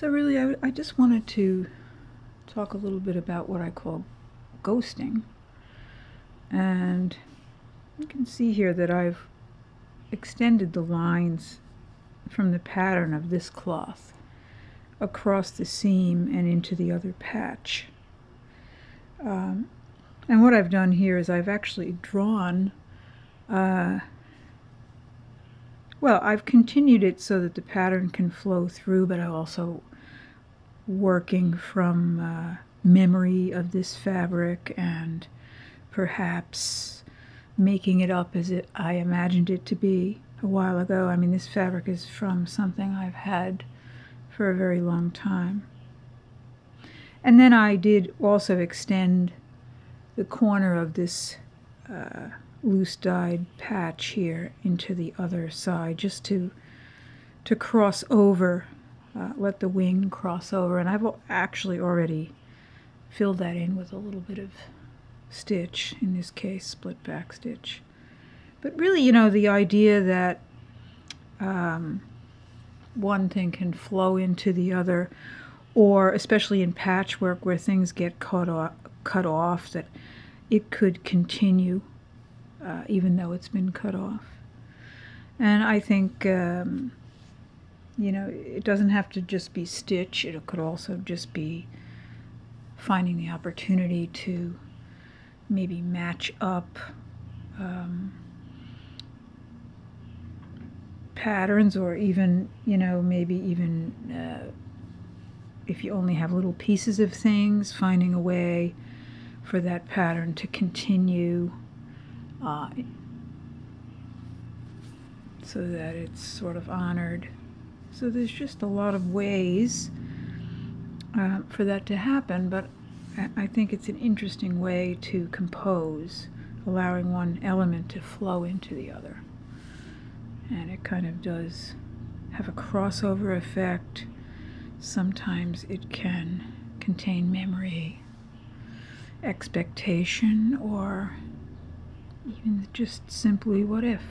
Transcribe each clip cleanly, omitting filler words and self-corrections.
So really, I just wanted to talk a little bit about what I call ghosting. And you can see here that I've extended the lines from the pattern of this cloth across the seam and into the other patch. And what I've done here is I've actually drawn, well, I've continued it so that the pattern can flow through, but I'm also working from memory of this fabric and perhaps making it up as I imagined it to be a while ago. I mean, this fabric is from something I've had for a very long time. And then I did also extend the corner of this loose dyed patch here into the other side, just to cross over, let the wing cross over. And I've actually already filled that in with a little bit of stitch, in this case split back stitch. But really, you know, the idea that one thing can flow into the other, or especially in patchwork where things get cut off, that it could continue even though it's been cut off. And I think, you know, it doesn't have to just be stitch. It could also just be finding the opportunity to maybe match up patterns, or even, you know, maybe even if you only have little pieces of things, finding a way for that pattern to continue so that it's sort of honored. So there's just a lot of ways for that to happen, but I think it's an interesting way to compose, allowing one element to flow into the other. And it kind of does have a crossover effect. Sometimes it can contain memory, expectation, or even just simply what if.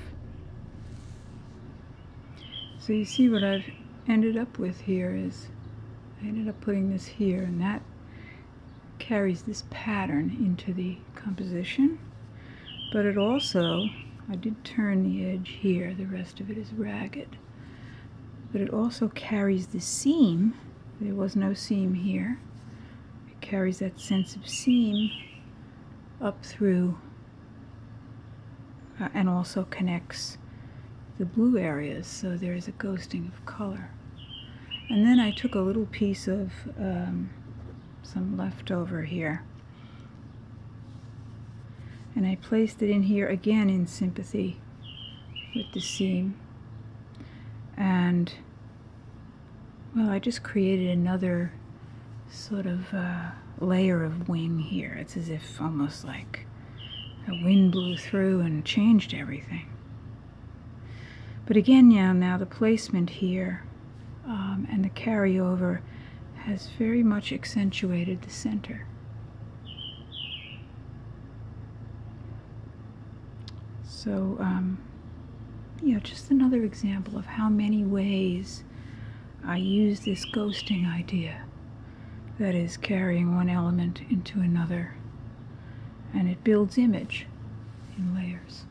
So you see what I've ended up with here is I ended up putting this here, and that carries this pattern into the composition. But it also, I did turn the edge here, the rest of it is ragged, but it also carries the seam. There was no seam here. It carries that sense of seam up through and also connects the blue areas, so there is a ghosting of color. And then I took a little piece of some leftover here, and I placed it in here again in sympathy with the seam. And well, I just created another sort of layer of wing here. It's as if almost like a wind blew through and changed everything. But again, now the placement here and the carryover has very much accentuated the center. So, you know, just another example of how many ways I use this ghosting idea. That is, carrying one element into another, and it builds image in layers.